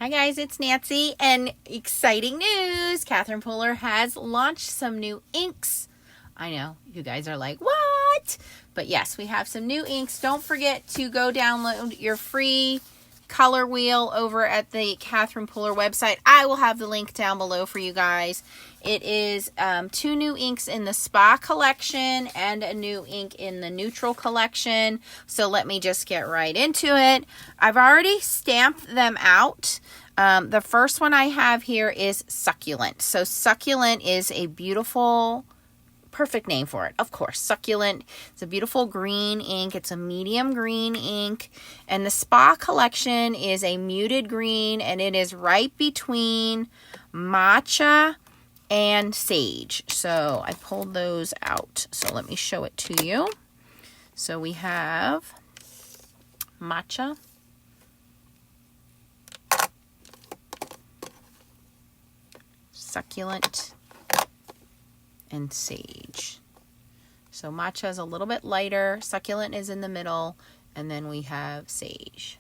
Hi guys, it's Nancy, and exciting news! Catherine Pooler has launched some new inks. I know, you guys are like, what? But yes, we have some new inks. Don't forget to go download your free color wheel over at the Catherine Pooler website. I will have the link down below for you guys. It is 2 new inks in the Spa collection and a new ink in the Neutral collection. So let me just get right into it. I've already stamped them out. The first one I have here is Succulent. So Succulent is a beautiful, perfect name for it, of course, Succulent. It's a beautiful green ink. It's a medium green ink. And the Spa collection is a muted green, and it is right between matcha and sage. So I pulled those out. So let me show it to you. So we have matcha, Succulent, and sage. So matcha is a little bit lighter, Succulent is in the middle, and then we have sage.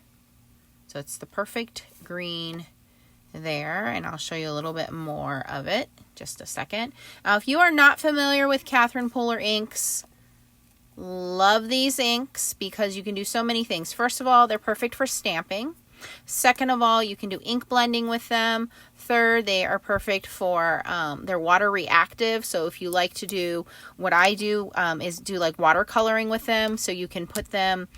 So it's the perfect green there, and I'll show you a little bit more of it just a second. Now, if you are not familiar with Catherine Pooler inks, love these inks because you can do so many things. First of all, they're perfect for stamping. Second of all, you can do ink blending with them. Third, they are perfect for, they're water reactive. So if you like to do, what I do is do like watercoloring with them. So you can put them,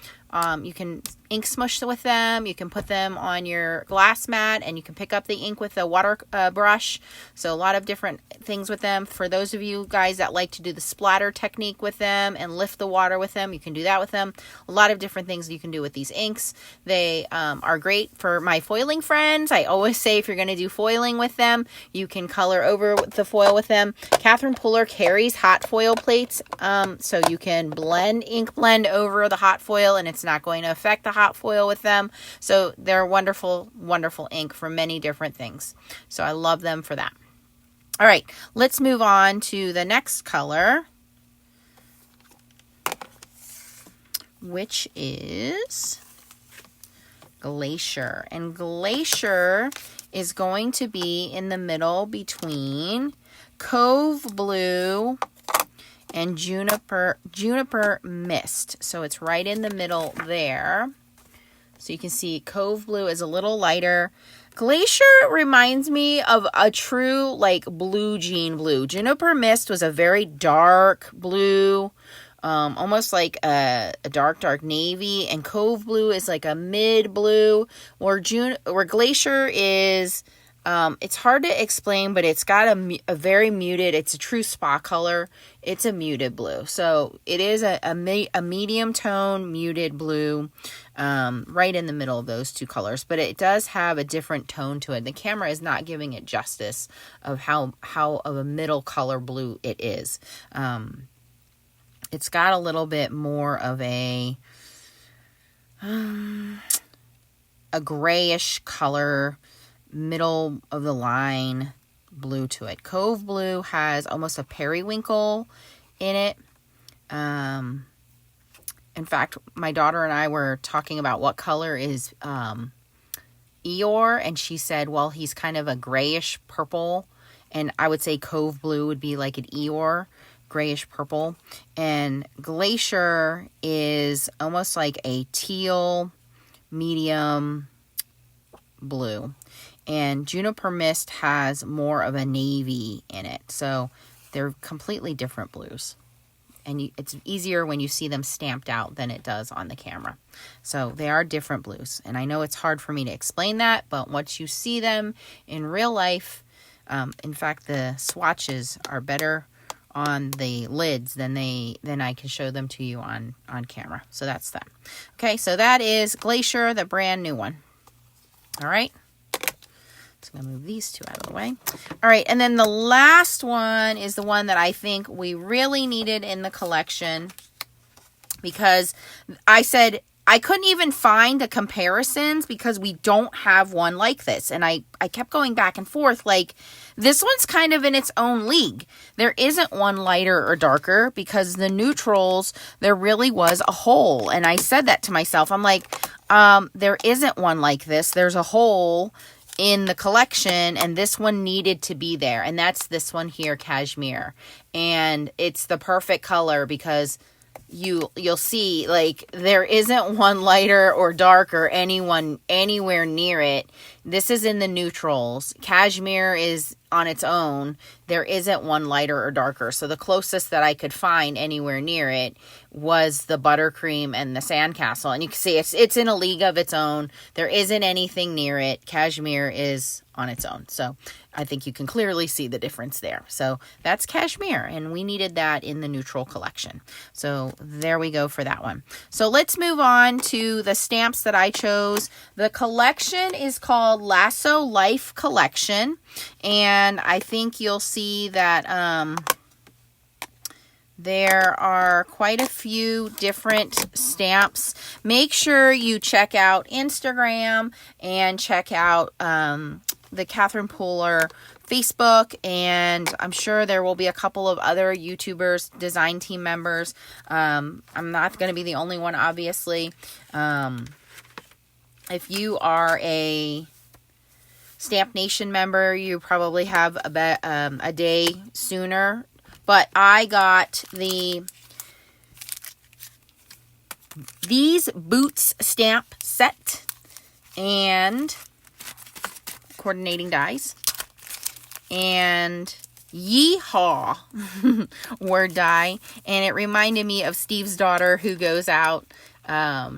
you can ink smush with them. You can put them on your glass mat, and you can pick up the ink with a water brush. So a lot of different things with them. For those of you guys that like to do the splatter technique with them and lift the water with them, you can do that with them. A lot of different things you can do with these inks. They are great for my foiling friends. I always say if you're going to do foiling with them, you can color over the foil with them. Catherine Pooler carries hot foil plates, so you can ink blend over the hot foil, and it's not going to affect the hot foil with them. So they're wonderful, wonderful ink for many different things. So I love them for that. All right, let's move on to the next color, which is Glacier. And Glacier is going to be in the middle between Cove Blue and Juniper Mist. So it's right in the middle there. So you can see Cove Blue is a little lighter. Glacier reminds me of a true like blue jean blue. Juniper Mist was a very dark blue, almost like a dark navy, and Cove Blue is like a mid blue, where Glacier is, it's hard to explain, but it's got a very muted, it's a true spa color. It's a muted blue. So it is a medium tone muted blue, right in the middle of those two colors, but it does have a different tone to it. The camera is not giving it justice of how of a middle color blue it is. It's got a little bit more of a grayish color, middle of the line blue to it. Cove Blue has almost a periwinkle in it. In fact, my daughter and I were talking about what color is Eeyore, and she said, well, he's kind of a grayish purple, and I would say Cove Blue would be like an Eeyore, grayish purple. And Glacier is almost like a teal medium blue. And Juniper Mist has more of a navy in it. So they're completely different blues. And it's easier when you see them stamped out than it does on the camera. So they are different blues. And I know it's hard for me to explain that, but once you see them in real life, in fact, the swatches are better on the lids than I can show them to you on camera. So that's that. Okay, so that is Glacier, the brand new one. All right. So I'm going to move these two out of the way. All right, and then the last one is the one that I think we really needed in the collection, because I said I couldn't even find the comparisons because we don't have one like this. And I kept going back and forth, like, this one's kind of in its own league. There isn't one lighter or darker, because the neutrals, there really was a hole. And I said that to myself. I'm like, there isn't one like this. There's a hole in the collection, and this one needed to be there, and that's this one here, Cashmere. And it's the perfect color because you'll see, like, there isn't one lighter or darker anywhere near it. This is in the neutrals. Cashmere is on its own. There isn't one lighter or darker. So the closest that I could find anywhere near it was the buttercream and the sandcastle. And you can see it's in a league of its own. There isn't anything near it. Cashmere is on its own. So I think you can clearly see the difference there. So that's Cashmere, and we needed that in the neutral collection. So there we go for that one. So let's move on to the stamps that I chose. The collection is called Lasso Life Collection, and I think you'll see that there are quite a few different stamps. Make sure you check out Instagram and check out the Catherine Pooler Facebook, and I'm sure there will be a couple of other YouTubers, design team members. I'm not going to be the only one, obviously. If you are a Stamp Nation member, you probably have a day sooner. But I got these Boots stamp set and coordinating dies, and Yeehaw word die, and it reminded me of Steve's daughter, who goes out.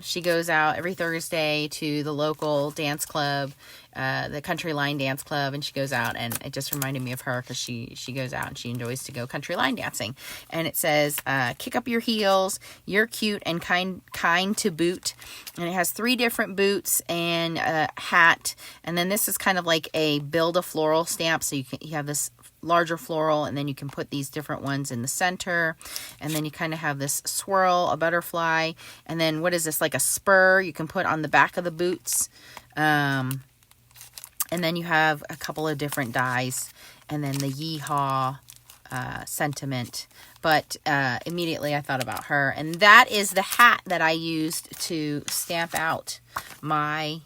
She goes out every Thursday to the local dance club, the Country Line Dance Club, and she goes out, and it just reminded me of her because she goes out and she enjoys to go country line dancing. And it says, kick up your heels, you're cute and kind to boot. And it has 3 different boots and a hat. And then this is kind of like a build a floral stamp. So you have this larger floral, and then you can put these different ones in the center, and then you kind of have this swirl, a butterfly, and then what is this, like a spur you can put on the back of the boots, and then you have a couple of different dies, and then the Yeehaw sentiment. But immediately I thought about her, and that is the hat that I used to stamp out my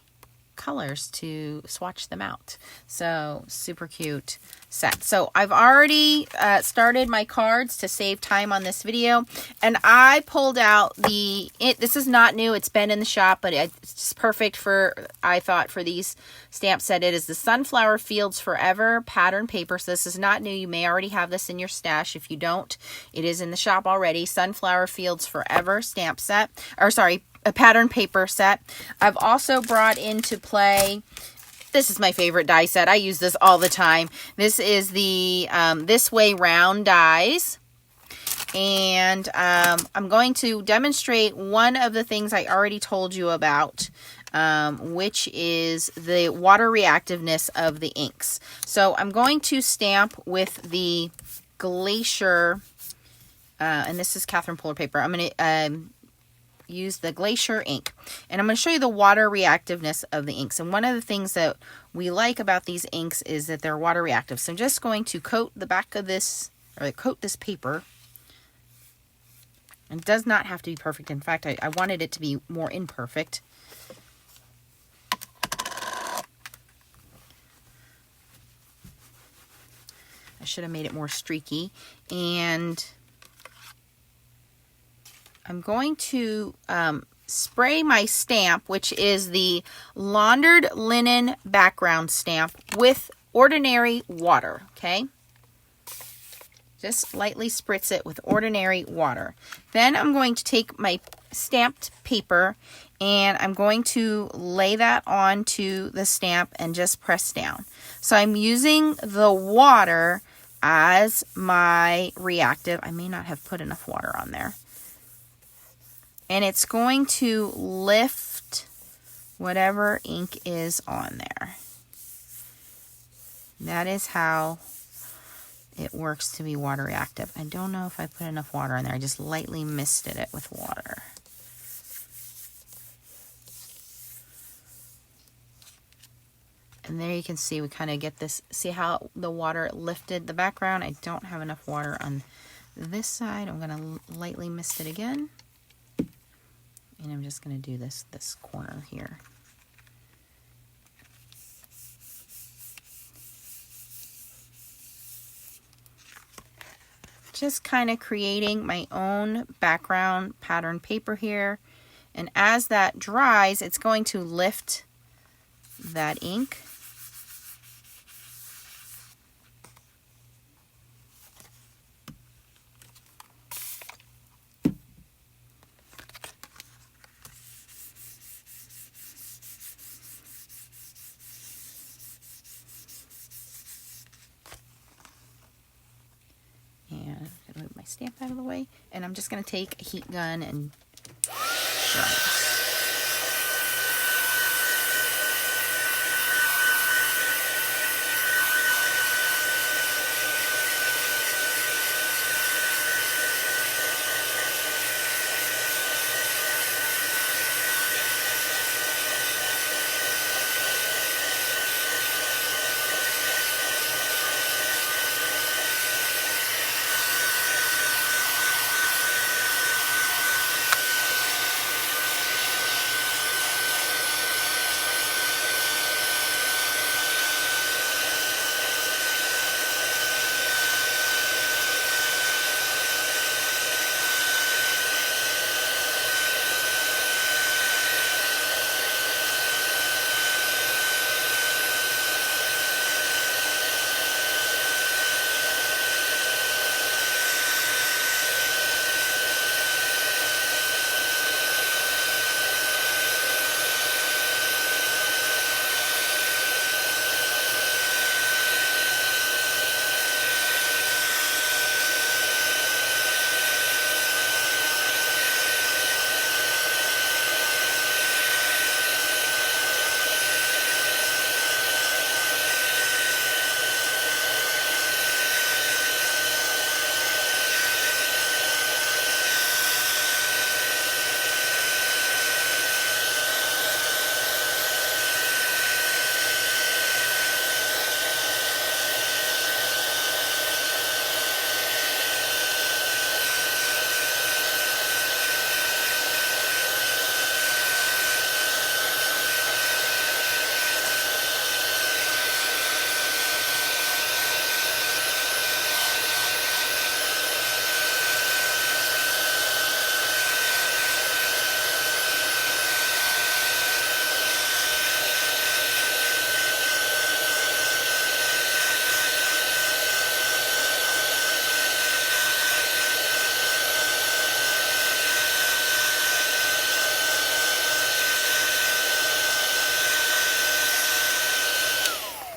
colors, to swatch them out. So super cute set. So I've already started my cards to save time on this video, and I pulled out this is not new, it's been in the shop, but it's perfect for, I thought, for these stamp set. It is the Sunflower Fields Forever pattern paper. So this is not new. You may already have this in your stash. If you don't, it is in the shop already. Sunflower Fields Forever stamp set, or sorry, a pattern paper set. I've also brought into play, this is my favorite die set. I use this all the time. This is the This Way Round dies. And I'm going to demonstrate one of the things I already told you about, which is the water reactiveness of the inks. So I'm going to stamp with the Glacier, and this is Catherine Pooler paper. I'm going to use the Glacier ink, and I'm going to show you the water reactiveness of the inks. And one of the things that we like about these inks is that they're water reactive. So I'm just going to coat the back of this, or coat this paper. And it does not have to be perfect. In fact, I wanted it to be more imperfect. I should have made it more streaky. And I'm going to spray my stamp, which is the Laundered Linen Background Stamp, with ordinary water, okay? Just lightly spritz it with ordinary water. Then I'm going to take my stamped paper, and I'm going to lay that onto the stamp and just press down. So I'm using the water as my reactive. I may not have put enough water on there. And it's going to lift whatever ink is on there. That is how it works to be water reactive. I don't know if I put enough water on there. I just lightly misted it with water. And there you can see we kind of get this, see how the water lifted the background? I don't have enough water on this side. I'm going to lightly mist it again. And I'm just going to do this corner here. just kind of creating my own background pattern paper here. And as that dries, it's going to lift that ink. Move my stamp out of the way, and I'm just going to take a heat gun and dry this.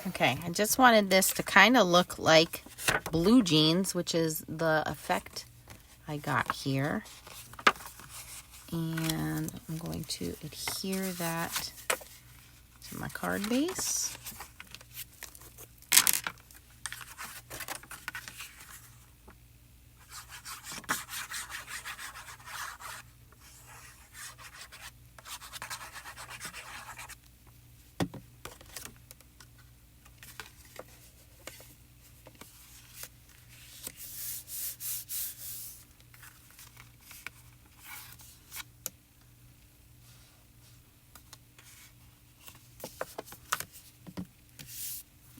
Okay, I just wanted this to kind of look like blue jeans, which is the effect I got here. And I'm going to adhere that to my card base.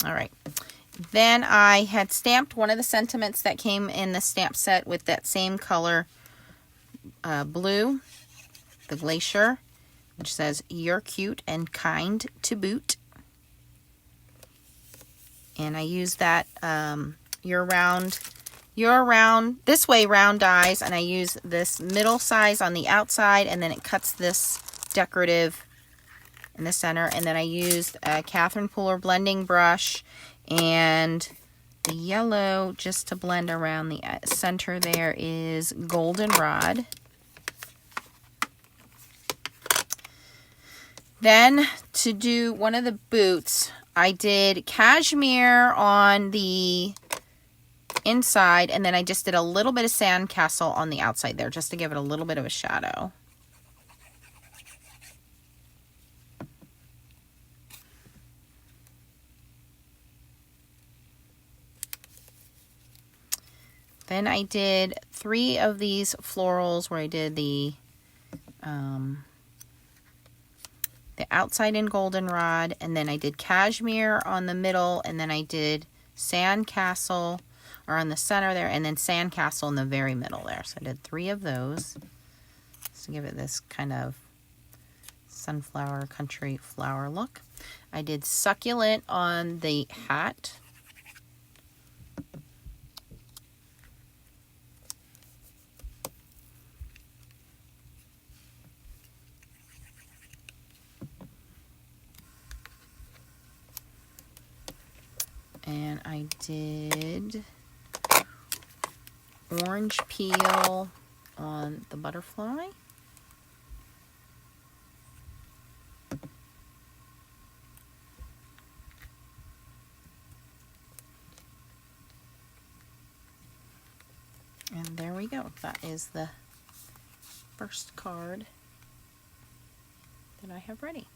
All right, then I had stamped one of the sentiments that came in the stamp set with that same color blue, the Glacier, which says, "You're cute and kind to boot." And I use that You're round, this way round dies, and I use this middle size on the outside, and then it cuts this decorative in the center. And then I used a Catherine Pooler blending brush and the yellow just to blend around the center. There is goldenrod. Then to do one of the boots, I did cashmere on the inside, and then I just did a little bit of sandcastle on the outside there just to give it a little bit of a shadow. Then I did 3 of these florals where I did the outside in goldenrod, and then I did cashmere on the middle, and then I did sandcastle are on the center there, and then Sandcastle in the very middle there. So I did 3 of those just to give it this kind of sunflower country flower look. I did Succulent on the hat. And I did orange peel on the butterfly. And there we go. That is the first card that I have ready.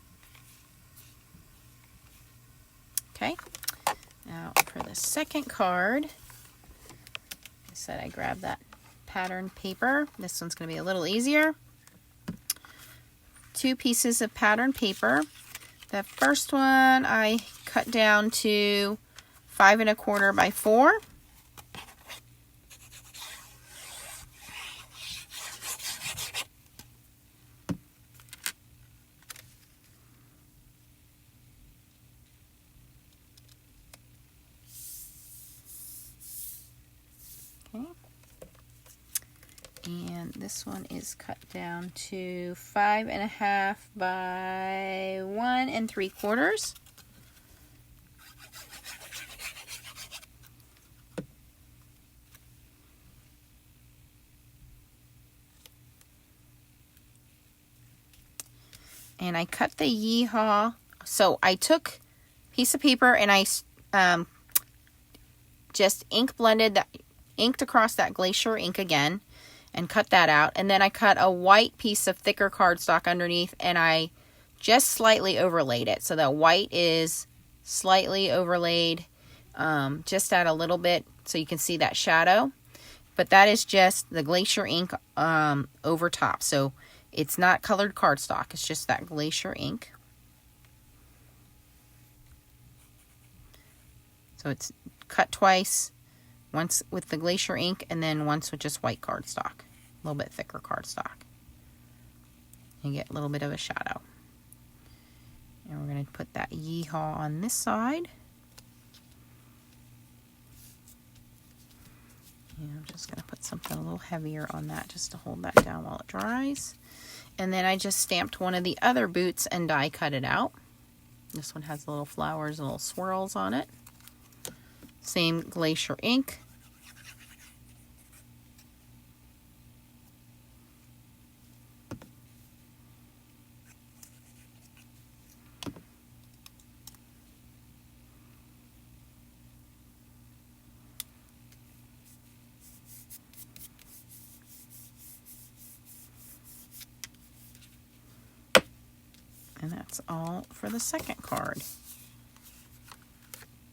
Okay. Now for the second card, I said I grabbed that pattern paper. This one's going to be a little easier. 2 pieces of pattern paper. The first one I cut down to 5 1/4 by 4. And this one is cut down to 5 1/2 by 1 3/4. And I cut the yeehaw. So I took a piece of paper and I just inked across that Glacier ink again. And cut that out. And then I cut a white piece of thicker cardstock underneath and I just slightly overlaid it. So the white is slightly overlaid, just add a little bit so you can see that shadow. But that is just the Glacier ink over top. So it's not colored cardstock. It's just that Glacier ink. So it's cut twice. Once with the Glacier ink and then once with just white cardstock. A little bit thicker cardstock. You get a little bit of a shadow. And we're going to put that yeehaw on this side. And I'm just going to put something a little heavier on that just to hold that down while it dries. And then I just stamped one of the other boots and die cut it out. This one has little flowers and little swirls on it. Same Glacier ink. And that's all for the second card.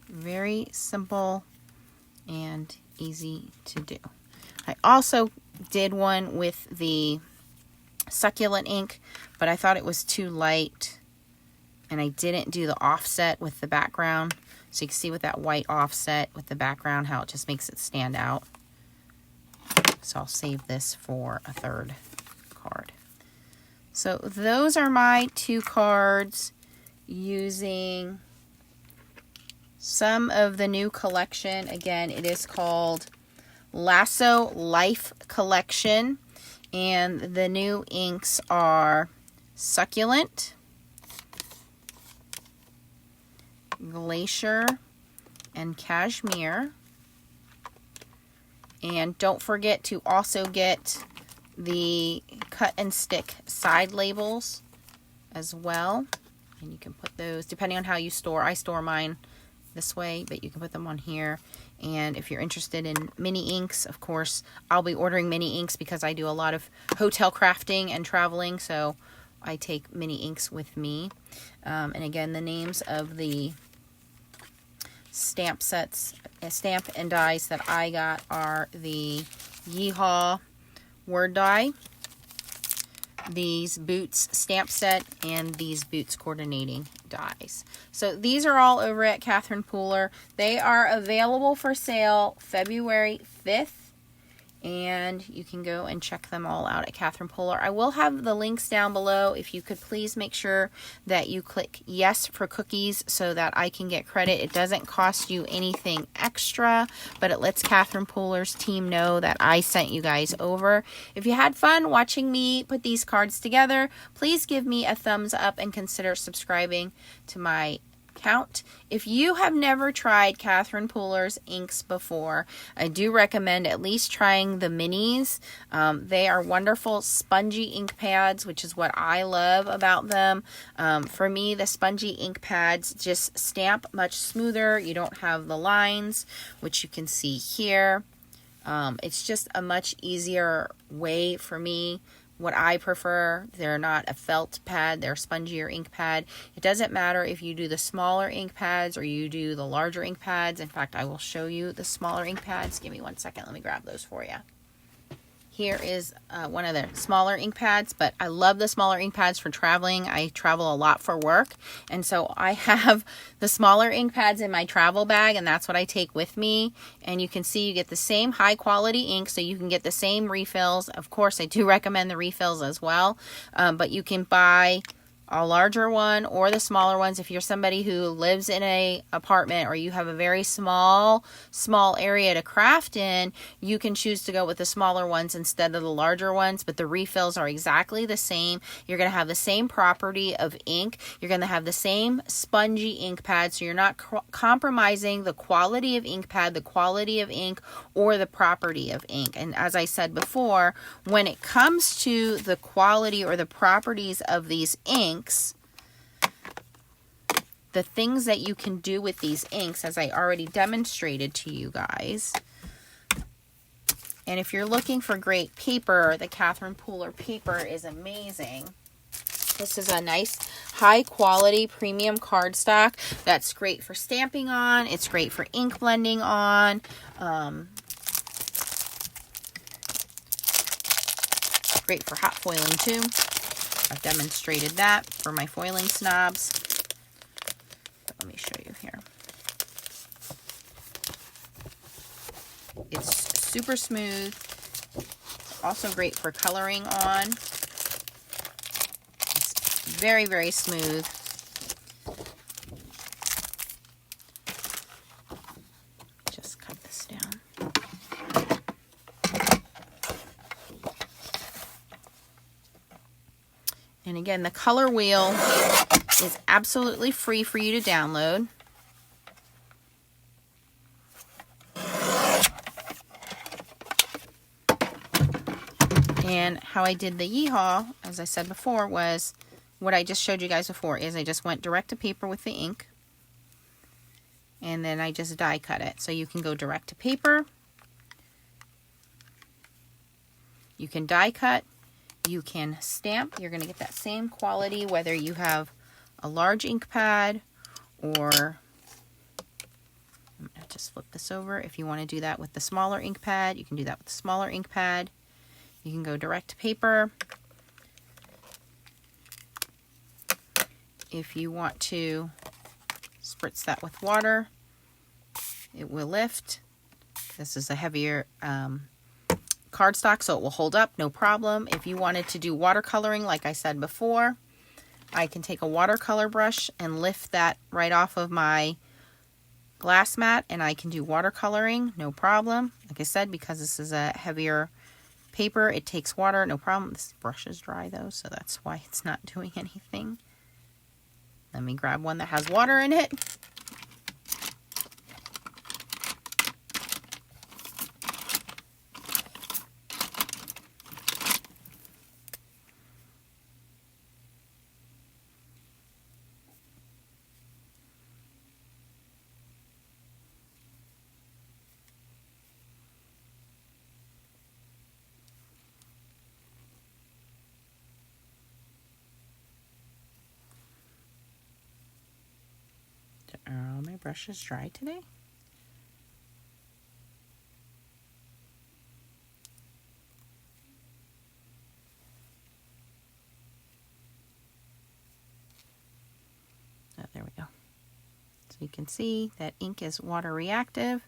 Very simple and easy to do. I also did one with the Succulent ink, but I thought it was too light and I didn't do the offset with the background. So you can see with that white offset with the background how it just makes it stand out. So I'll save this for a third card. So those are my 2 cards using some of the new collection. Again, it is called Lasso Life Collection. And the new inks are Succulent, Glacier, and Cashmere. And don't forget to also get the cut and stick side labels as well. And you can put those, depending on how you store. I store mine this way, but you can put them on here. And if you're interested in mini inks, of course, I'll be ordering mini inks because I do a lot of hotel crafting and traveling, so I take mini inks with me. And again, the names of the stamp sets, stamp and dies that I got are the Yeehaw word die, these boots stamp set, and these boots coordinating dies. So these are all over at Catherine Pooler. They are available for sale February 5th. And you can go and check them all out at Catherine Pooler. I will have the links down below. If you could please make sure that you click yes for cookies so that I can get credit. It doesn't cost you anything extra, but it lets Catherine Pooler's team know that I sent you guys over. If you had fun watching me put these cards together, please give me a thumbs up and consider subscribing to my account. If you have never tried Catherine Pooler's inks before, I do recommend at least trying the minis. They are wonderful spongy ink pads, which is what I love about them. For me, the spongy ink pads just stamp much smoother. You don't have the lines, which you can see here. It's just a much easier way for me. What I prefer. They're not a felt pad, they're a spongier ink pad. It doesn't matter if you do the smaller ink pads or you do the larger ink pads. In fact, I will show you the smaller ink pads. Give me 1 second, let me grab those for you. Here is one of the smaller ink pads, but I love the smaller ink pads for traveling. I travel a lot for work, and so I have the smaller ink pads in my travel bag, and that's what I take with me. And you can see you get the same high quality ink, so you can get the same refills. Of course, I do recommend the refills as well, but you can buy a larger one or the smaller ones. If you're somebody who lives in a apartment or you have a very small area to craft in, you can choose to go with the smaller ones instead of the larger ones, but the refills are exactly the same. You're going to have the same property of ink. You're going to have the same spongy ink pad, so you're not compromising the quality of ink pad, the quality of ink, or the property of ink. And as I said before, when it comes to the quality or the properties of these inks, the things that you can do with these inks, as I already demonstrated to you guys. And if you're looking for great paper, the Catherine Pooler paper is amazing. This is a nice high quality premium cardstock that's great for stamping on. It's great for ink blending on. Great for hot foiling too. I've demonstrated that for my foiling snobs. But let me show you here. It's super smooth. Also great for coloring on. It's very, very smooth. Just cut this down. And again, the color wheel is absolutely free for you to download. And how I did the yeehaw, as I said before, was what I just showed you guys before, is I just went direct to paper with the ink. And then I just die cut it. So you can go direct to paper. You can die cut. You can stamp. You're going to get that same quality whether you have a large ink pad or, I'm going to just flip this over. If you want to do that with the smaller ink pad, you can do that with the smaller ink pad. You can go direct to paper. If you want to spritz that with water, it will lift. This is a heavier cardstock, so it will hold up, no problem. If you wanted to do watercoloring, like I said before, I can take a watercolor brush and lift that right off of my glass mat, and I can do watercoloring, no problem. Like I said, because this is a heavier paper, it takes water, no problem. This brush is dry though, so that's why it's not doing anything. Let me grab one that has water in it. Oh, my brush is dry today. you can see that ink is water reactive,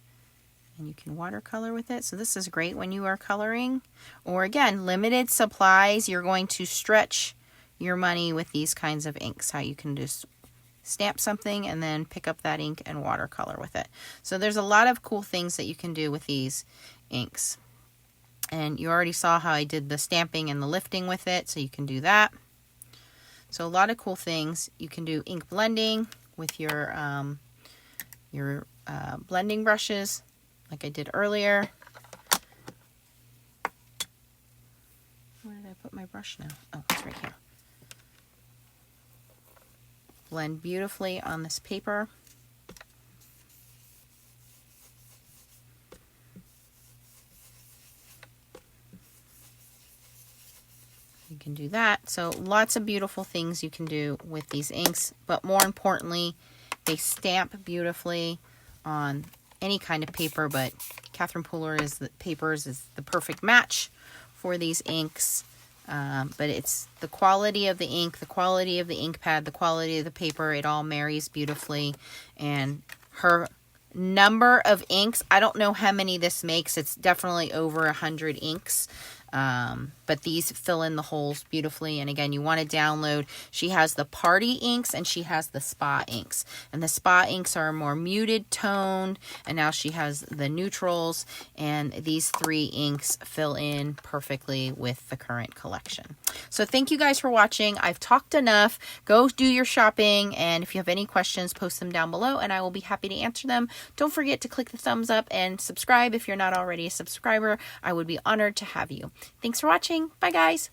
and you can watercolor with it. So this is great when you are coloring, or again, limited supplies. You're going to stretch your money with these kinds of inks. How you can just stamp something and then pick up that ink and watercolor with it. So there's a lot of cool things that you can do with these inks. And you already saw how I did the stamping and the lifting with it, so you can do that. So a lot of cool things. You can do ink blending with your blending brushes, like I did earlier. Where did I put my brush now? Oh, it's right here. Blend beautifully on this paper. You can do that. So lots of beautiful things you can do with these inks, but more importantly, they stamp beautifully on any kind of paper, but Catherine Pooler is the perfect match for these inks. But it's the quality of the ink, the quality of the ink pad, the quality of the paper. It all marries beautifully. And her number of inks, I don't know how many this makes. It's definitely over 100 inks. But these fill in the holes beautifully. And again, you want to download. She has the party inks and she has the spa inks. And the spa inks are more muted toned. And now she has the neutrals. And these 3 inks fill in perfectly with the current collection. So thank you guys for watching. I've talked enough. Go do your shopping. And if you have any questions, post them down below and I will be happy to answer them. Don't forget to click the thumbs up and subscribe if you're not already a subscriber. I would be honored to have you. Thanks for watching. Bye, guys.